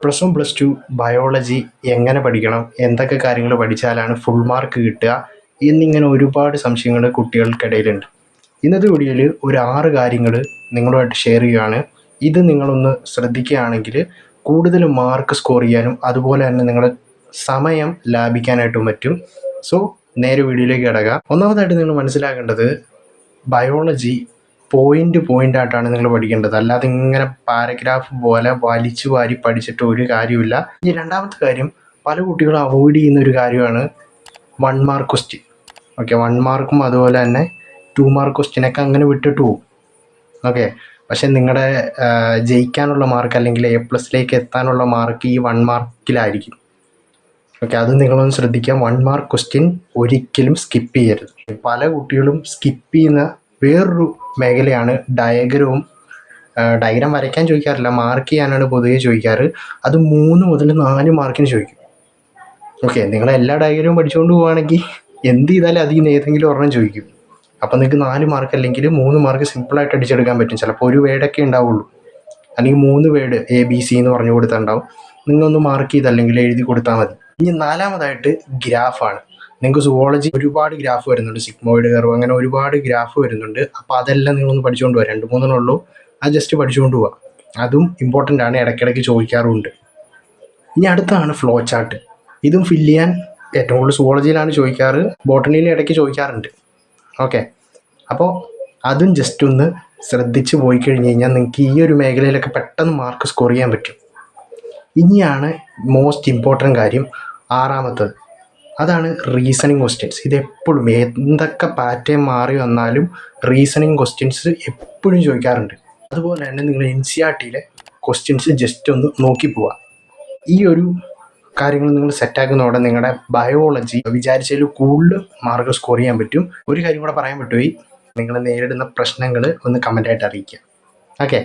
Plus one plus two biology എങ്ങനെ പഠിക്കണം, എന്തൊക്കെ കാര്യങ്ങൾ പഠിച്ചാലാണ് ഫുൾ മാർക്ക് കിട്ടുക എന്നിങ്ങനെ ഒരുപാട് സംശയങ്ങൾ കുട്ടികൾക്കിടയിലുണ്ട്. ഇന്നത്തെ വീഡിയോയിൽ ഒരു 6 കാര്യങ്ങൾ നിങ്ങളുമായിട്ട് ഷെയർ ചെയ്യുകയാണ്. ഇത് നിങ്ങളൊന്ന് ശ്രദ്ധിക്കുകയാണെങ്കിൽ കൂടുതൽ മാർക്ക് സ്കോർ ചെയ്യാനും അതുപോലെ തന്നെ നിങ്ങളുടെ സമയം ലാഭിക്കാനായിട്ടും പറ്റും. സോ നേരെ വീഡിയോയിലേക്ക് കിടക്കാം. ഒന്നാമതായിട്ട് നിങ്ങൾ മനസ്സിലാക്കേണ്ടത് ബയോളജി പോയിന്റ് ആയിട്ടാണ് നിങ്ങൾ പഠിക്കേണ്ടത്. അല്ലാതെ ഇങ്ങനെ പാരഗ്രാഫ് പോലെ വലിച്ചു വാരി പഠിച്ചിട്ട് ഒരു കാര്യമില്ല. ഇനി രണ്ടാമത്തെ കാര്യം, പല കുട്ടികളും അവോയ്ഡ് ചെയ്യുന്ന ഒരു കാര്യമാണ് 1 മാർക്ക് ക്വസ്റ്റ്യൻ. ഓക്കെ, 1 മാർക്കും അതുപോലെ തന്നെ 2 മാർക്ക് ക്വസ്റ്റ്യനൊക്കെ അങ്ങനെ വിട്ടിട്ട് പോകും. ഓക്കെ, പക്ഷെ നിങ്ങളുടെ ജയിക്കാനുള്ള മാർക്ക് അല്ലെങ്കിൽ A+ലേക്ക് എത്താനുള്ള മാർക്ക് ഈ 1 മാർക്കിലായിരിക്കും. ഓക്കെ, അത് നിങ്ങളൊന്ന് ശ്രദ്ധിക്കുക. 1 മാർക്ക് ക്വസ്റ്റ്യൻ ഒരിക്കലും സ്കിപ്പ് ചെയ്യരുത്. പല കുട്ടികളും സ്കിപ്പ് ചെയ്യുന്ന വേറൊരു മേഖലയാണ് ഡയഗ്രാം വരയ്ക്കാൻ ചോദിക്കാറില്ല, മാർക്ക് ചെയ്യാനാണ് പൊതുവെ ചോദിക്കാറ്. അത് 3 മുതൽ 4 മാർക്കിന് ചോദിക്കും. ഓക്കെ, നിങ്ങൾ എല്ലാ ഡയഗ്രാമും പഠിച്ചുകൊണ്ട് പോവുകയാണെങ്കിൽ എന്ത് ചെയ്താലും അതിൽ നിന്ന് ഏതെങ്കിലും ഒരെണ്ണം ചോദിക്കും. അപ്പം നിങ്ങൾക്ക് 4 മാർക്ക് അല്ലെങ്കിൽ 3 മാർക്ക് സിമ്പിളായിട്ട് അടിച്ചെടുക്കാൻ പറ്റും. ചിലപ്പോൾ ഒരു വേർഡൊക്കെ ഉണ്ടാവുള്ളൂ, അല്ലെങ്കിൽ 3 വേർഡ് ABC എന്ന് പറഞ്ഞു കൊടുത്തിട്ടുണ്ടാവും. നിങ്ങളൊന്ന് മാർക്ക് ചെയ്ത് അല്ലെങ്കിൽ എഴുതി കൊടുത്താൽ മതി. ഇനി നാലാമതായിട്ട് ഗ്രാഫാണ്. നിങ്ങൾക്ക് സുവോളജി ഒരുപാട് ഗ്രാഫ് വരുന്നുണ്ട്, സിഗ്മോയിഡ് കർവ്, അങ്ങനെ ഒരുപാട് ഗ്രാഫ് വരുന്നുണ്ട്. അപ്പോൾ അതെല്ലാം നിങ്ങളൊന്ന് പഠിച്ചുകൊണ്ട് പോകാം. 2-3 ഉള്ളൂ, അത് ജസ്റ്റ് പഠിച്ചുകൊണ്ട് പോവാം. അതും ഇമ്പോർട്ടൻ്റ് ആണ്, ഇടയ്ക്കിടയ്ക്ക് ചോദിക്കാറുമുണ്ട്. ഇനി അടുത്താണ് ഫ്ലോ ചാർട്ട്. ഇതും ഫില്ല് ചെയ്യാൻ ഏറ്റവും കൂടുതൽ സുവോളജിയിലാണ് ചോദിക്കാറ്, ബോട്ടണിയിൽ ഇടയ്ക്ക് ചോദിക്കാറുണ്ട്. ഓക്കെ, അപ്പോൾ അതും ജസ്റ്റ് ഒന്ന് ശ്രദ്ധിച്ച് പോയി കഴിഞ്ഞ് കഴിഞ്ഞാൽ നിങ്ങൾക്ക് ഈ ഒരു മേഖലയിലൊക്കെ പെട്ടെന്ന് മാർക്ക് സ്കോർ ചെയ്യാൻ പറ്റും. ഇനിയാണ് മോസ്റ്റ് ഇമ്പോർട്ടൻ്റ് കാര്യം, ആറാമത്തത്. അതാണ് റീസണിങ് ക്വസ്റ്റ്യൻസ്. ഇതെപ്പോഴും എന്തൊക്കെ പാറ്റേൺ മാറി വന്നാലും റീസണിങ് ക്വസ്റ്റ്യൻസ് എപ്പോഴും ചോദിക്കാറുണ്ട്. അതുപോലെ തന്നെ നിങ്ങൾ NCERTയിലെ ക്വസ്റ്റ്യൻസ് ജസ്റ്റ് ഒന്ന് നോക്കി പോവുക. ഈ ഒരു കാര്യങ്ങൾ നിങ്ങൾ സെറ്റാക്കുന്നതോടെ നിങ്ങളുടെ ബയോളജി വിചാരിച്ചതിൽ കൂടുതൽ മാർക്ക് സ്കോർ ചെയ്യാൻ പറ്റും. ഒരു കാര്യം കൂടെ പറയാൻ പറ്റുമോ, നിങ്ങൾ നേരിടുന്ന പ്രശ്നങ്ങൾ ഒന്ന് കമൻ്റായിട്ട് അറിയിക്കുക. ഓക്കെ.